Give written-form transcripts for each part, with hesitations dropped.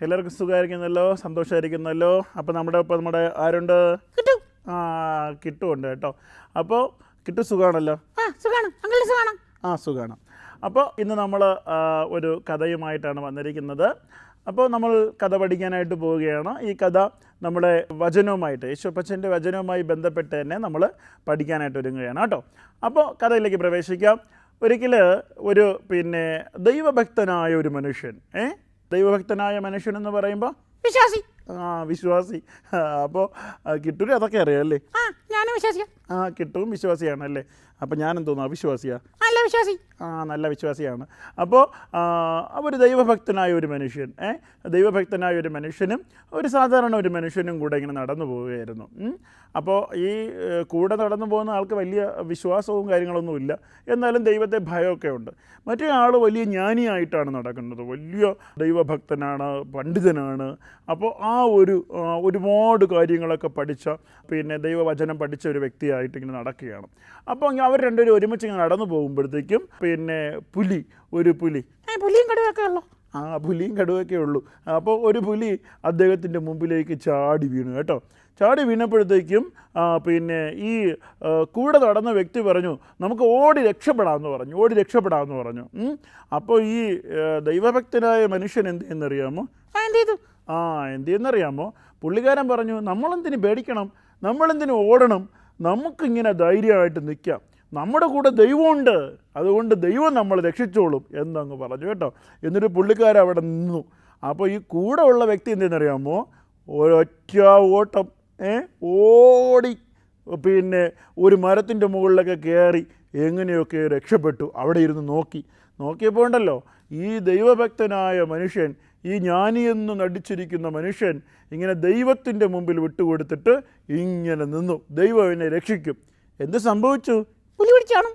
എല്ലാവർക്കും സുഖമായിരിക്കുന്നല്ലോ, സന്തോഷമായിരിക്കുന്നല്ലോ. അപ്പോൾ നമ്മുടെ ആരുണ്ട്? കിട്ടുമുണ്ട് കേട്ടോ. അപ്പോൾ കിട്ടു സുഖമാണല്ലോ? സുഖമാണ്. അപ്പോൾ ഇന്ന് നമ്മൾ ഒരു കഥയുമായിട്ടാണ് വന്നിരിക്കുന്നത്. അപ്പോൾ നമ്മൾ കഥ പഠിക്കാനായിട്ട് പോവുകയാണ്. ഈ കഥ നമ്മുടെ വചനവുമായിട്ട്, യേശുപ്പച്ചൻ്റെ വചനവുമായി ബന്ധപ്പെട്ട് തന്നെ നമ്മൾ പഠിക്കാനായിട്ട് ഒരുങ്ങുകയാണ് കേട്ടോ. അപ്പോൾ കഥയിലേക്ക് പ്രവേശിക്കാം. ഒരിക്കൽ ഒരു ദൈവഭക്തനായ ഒരു മനുഷ്യൻ, ദൈവഭക്തനായ മനുഷ്യൻ എന്ന് പറയുമ്പോൾ വിശ്വാസി. അപ്പോൾ കിട്ടൂര് അതൊക്കെ അറിയാം അല്ലേ? കിട്ടും വിശ്വാസിയാണല്ലേ? അപ്പം ഞാനും തോന്നുന്നു അവിശ്വാസിയാ? നല്ല വിശ്വാസിയാണ്. അപ്പോൾ ഒരു ദൈവഭക്തനായ ഒരു മനുഷ്യൻ, ദൈവഭക്തനായ ഒരു മനുഷ്യനും ഒരു സാധാരണ ഒരു മനുഷ്യനും കൂടെ ഇങ്ങനെ നടന്നു പോവുകയായിരുന്നു. അപ്പോൾ ഈ കൂടെ നടന്നു പോകുന്ന ആൾക്ക് വലിയ വിശ്വാസവും കാര്യങ്ങളൊന്നുമില്ല, എന്നാലും ദൈവത്തെ ഭയമൊക്കെ ഉണ്ട്. മറ്റേ ആൾ വലിയ ജ്ഞാനിയായിട്ടാണ് നടക്കുന്നത്, വലിയ ദൈവഭക്തനാണ്, പണ്ഡിതനാണ്. അപ്പോൾ ഒരുപാട് കാര്യങ്ങളൊക്കെ പഠിച്ച ദൈവവചനം പഠിച്ച ഒരു വ്യക്തിയായിട്ട് ഇങ്ങനെ നടക്കുകയാണ്. അപ്പോൾ അവർ രണ്ടുപേരും ഒരുമിച്ച് ഇങ്ങനെ നടന്നു പോകുമ്പോഴത്തേക്കും പുലിയും കടുവയൊക്കെ ഉള്ളു. പുലിയും കടുവയൊക്കെ ഉള്ളൂ. അപ്പോൾ ഒരു പുലി അദ്ദേഹത്തിൻ്റെ മുമ്പിലേക്ക് ചാടി വീണു കേട്ടോ. ചാടി വീണപ്പോഴത്തേക്കും ഈ കൂടെ നടന്ന വ്യക്തി പറഞ്ഞു, നമുക്ക് ഓടി രക്ഷപ്പെടാമെന്ന് പറഞ്ഞു. അപ്പോൾ ഈ ദൈവഭക്തനായ മനുഷ്യൻ എന്ത് ചെയ്യുന്നറിയാമോ? പുള്ളിക്കാരൻ പറഞ്ഞു, നമ്മളെന്തിന് പേടിക്കണം, നമ്മളെന്തിന് ഓടണം, നമുക്കിങ്ങനെ ധൈര്യമായിട്ട് നിൽക്കാം, നമ്മുടെ കൂടെ ദൈവമുണ്ട്, അതുകൊണ്ട് ദൈവം നമ്മളെ രക്ഷിച്ചോളും എന്നങ്ങ് പറഞ്ഞു കേട്ടോ. എന്നിട്ട് പുള്ളിക്കാരൻ അവിടെ നിന്നു. അപ്പോൾ ഈ കൂടെ ഉള്ള വ്യക്തി എന്തെന്നറിയാമോ? ഒരൊറ്റ ഓട്ടം ഓടി ഒരു മരത്തിൻ്റെ മുകളിലൊക്കെ കയറി എങ്ങനെയൊക്കെ രക്ഷപ്പെട്ടു. അവിടെ ഇരുന്ന് നോക്കിയപ്പോൾ ഉണ്ടല്ലോ, ഈ ദൈവഭക്തനായ മനുഷ്യൻ, ഈ ജ്ഞാനിയെന്ന് നടിച്ചിരിക്കുന്ന മനുഷ്യൻ ഇങ്ങനെ ദൈവത്തിൻ്റെ മുമ്പിൽ വിട്ടുകൊടുത്തിട്ട് ഇങ്ങനെ നിന്നു, ദൈവം എന്നെ രക്ഷിക്കും. എന്ത് സംഭവിച്ചു? പുലി പിടിച്ചാണ്.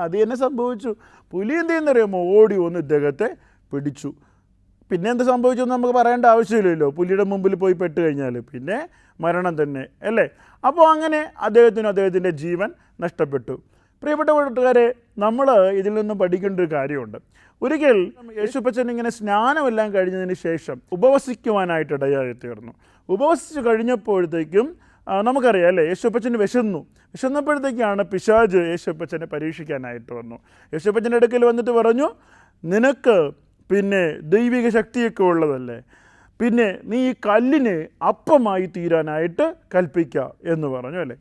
അത് തന്നെ സംഭവിച്ചു. പുലി എന്ത് ചെയ്യുന്നറിയാമോ? ഓടി വന്ന് ഇദ്ദേഹത്തെ പിടിച്ചു. പിന്നെ എന്ത് സംഭവിച്ചു എന്ന് നമുക്ക് പറയേണ്ട ആവശ്യമില്ലല്ലോ. പുലിയുടെ മുമ്പിൽ പോയി പെട്ട് കഴിഞ്ഞാൽ പിന്നെ മരണം തന്നെ അല്ലേ? അപ്പോൾ അങ്ങനെ അദ്ദേഹത്തിൻ്റെ ജീവൻ നഷ്ടപ്പെട്ടു. പ്രിയപ്പെട്ട കൂട്ടുകാരെ, നമ്മൾ ഇതിൽ നിന്നും പഠിക്കേണ്ട ഒരു കാര്യമുണ്ട്. ഒരിക്കൽ യേശുപ്പച്ചൻ ഇങ്ങനെ സ്നാനമെല്ലാം കഴിഞ്ഞതിന് ശേഷം ഉപവസിക്കുവാനായിട്ട് ഇടയായി തീർന്നു. ഉപവസിച്ച് കഴിഞ്ഞപ്പോഴത്തേക്കും നമുക്കറിയാം അല്ലേ, യേശുപ്പച്ചന് വിശന്നപ്പോഴത്തേക്കാണ് പിശാച് യേശുപ്പച്ചനെ പരീക്ഷിക്കാനായിട്ട് വന്നു. യേശുപ്പച്ചൻ്റെ അടുക്കൽ വന്നിട്ട് പറഞ്ഞു, നിനക്ക് ദൈവിക ശക്തിയൊക്കെ ഉള്ളതല്ലേ, നീ ഈ കല്ലിനെ അപ്പമായി തീരാനായിട്ട് കൽപ്പിക്കുക എന്ന് പറഞ്ഞു അല്ലേ.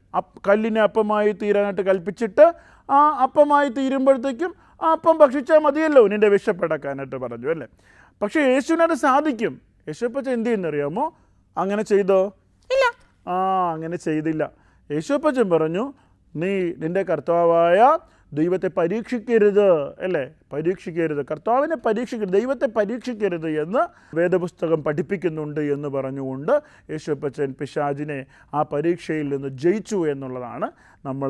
കല്ലിനെ അപ്പമായി തീരാനായിട്ട് കൽപ്പിച്ചിട്ട് ആ അപ്പമായി തീരുമ്പോഴത്തേക്കും ആ അപ്പം ഭക്ഷിച്ചാൽ മതിയല്ലോ നിൻ്റെ വിശപ്പടക്കാനായിട്ട് പറഞ്ഞു അല്ലേ. പക്ഷേ യേശുവിനത് സാധിക്കും. യേശുപ്പച്ചൻ എന്ത് ചെയ്യുന്നറിയാമോ? അങ്ങനെ ചെയ്തോ? ഇല്ല. അങ്ങനെ ചെയ്തില്ല. യേശുപ്പച്ചൻ പറഞ്ഞു, നീ നിൻ്റെ കർത്താവായ ദൈവത്തെ പരീക്ഷിക്കരുത് അല്ലേ, കർത്താവിനെ പരീക്ഷിക്കരുത്, ദൈവത്തെ പരീക്ഷിക്കരുത് എന്ന് വേദപുസ്തകം പഠിപ്പിക്കുന്നുണ്ട് എന്ന് പറഞ്ഞുകൊണ്ട് യേശുപ്പച്ചൻ പിശാചിനെ ആ പരീക്ഷയിൽ നിന്ന് ജയിച്ചു എന്നുള്ളതാണ് നമ്മൾ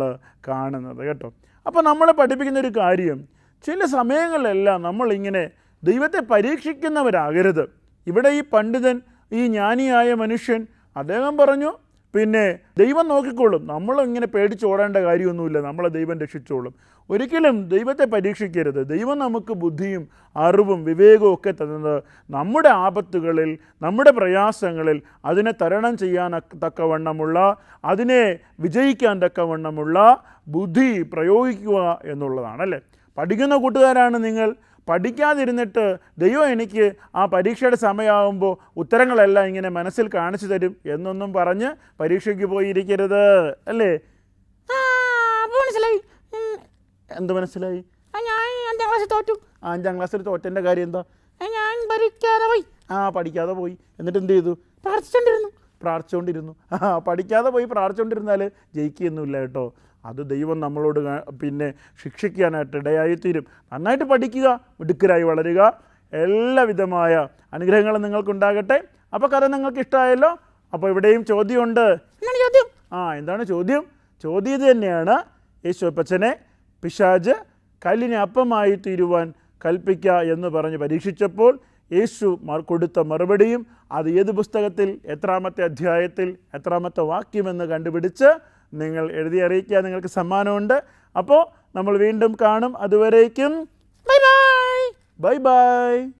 കാണുന്നത് കേട്ടോ. അപ്പോൾ നമ്മളെ പഠിപ്പിക്കുന്നൊരു കാര്യം, ചില സമയങ്ങളിലെല്ലാം നമ്മളിങ്ങനെ ദൈവത്തെ പരീക്ഷിക്കുന്നവരാകരുത്. ഇവിടെ ഈ പണ്ഡിതൻ, ഈ ജ്ഞാനിയായ മനുഷ്യൻ, അദ്ദേഹം പറഞ്ഞു ദൈവം നോക്കിക്കോളും, നമ്മളിങ്ങനെ പേടിച്ചോടേണ്ട കാര്യമൊന്നുമില്ല, നമ്മളെ ദൈവം രക്ഷിച്ചോളും. ഒരിക്കലും ദൈവത്തെ പരീക്ഷിക്കരുത്. ദൈവം നമുക്ക് ബുദ്ധിയും അറിവും വിവേകവും ഒക്കെ തന്നത് നമ്മുടെ ആപത്തുകളിൽ, നമ്മുടെ പ്രയാസങ്ങളിൽ അതിനെ തരണം ചെയ്യാൻ തക്കവണ്ണമുള്ള, അതിനെ വിജയിക്കാൻ തക്കവണ്ണമുള്ള ബുദ്ധി പ്രയോഗിക്കുക എന്നുള്ളതാണല്ലേ. പഠിക്കുന്ന കൂട്ടുകാരാണ് നിങ്ങൾ. പഠിക്കാതിരുന്നിട്ട് ദൈവം എനിക്ക് ആ പരീക്ഷയുടെ സമയമാകുമ്പോൾ ഉത്തരങ്ങളെല്ലാം ഇങ്ങനെ മനസ്സിൽ കാണിച്ചു തരും എന്നൊന്നും പറഞ്ഞ് പരീക്ഷയ്ക്ക് പോയിരിക്കരുത് അല്ലേ. എന്ത് മനസ്സിലായി? അഞ്ചാം ക്ലാസ്സിൽ തോറ്റൻ്റെ കാര്യം എന്താ? പഠിക്കാതെ പോയി. എന്നിട്ട് എന്ത് ചെയ്തു? പ്രാർത്ഥിച്ചുകൊണ്ടിരുന്നു. പഠിക്കാതെ പോയി പ്രാർത്ഥിച്ചുകൊണ്ടിരുന്നാൽ ജയിക്കുകയൊന്നുമില്ല കേട്ടോ. അത് ദൈവം നമ്മളോട് ശിക്ഷിക്കാനായിട്ട് ഇടയായിത്തീരും. നന്നായിട്ട് പഠിക്കുക, മിടുക്കരായി വളരുക. എല്ലാവിധമായ അനുഗ്രഹങ്ങളും നിങ്ങൾക്കുണ്ടാകട്ടെ. അപ്പോൾ കഥ നിങ്ങൾക്ക് ഇഷ്ടമായല്ലോ. അപ്പോൾ ഇവിടെയും ചോദ്യമുണ്ട്. എന്താണ് ചോദ്യം? ചോദ്യം ഇത് തന്നെയാണ്. യേശുപ്പച്ചനെ പിശാച് കല്ലിനെ അപ്പമായി തീരുവാൻ കൽപ്പിക്കുക എന്ന് പറഞ്ഞ് പരീക്ഷിച്ചപ്പോൾ യേശു കൊടുത്ത മറുപടിയും അത് ഏത് പുസ്തകത്തിൽ, എത്രാമത്തെ അധ്യായത്തിൽ, എത്രാമത്തെ വാക്യമെന്ന് കണ്ടുപിടിച്ച് നിങ്ങൾ എഴുതി അറിയിക്കുക. നിങ്ങൾക്ക് സമ്മാനമുണ്ട്. അപ്പോൾ നമ്മൾ വീണ്ടും കാണും. അതുവരേക്കും ബൈ ബൈ.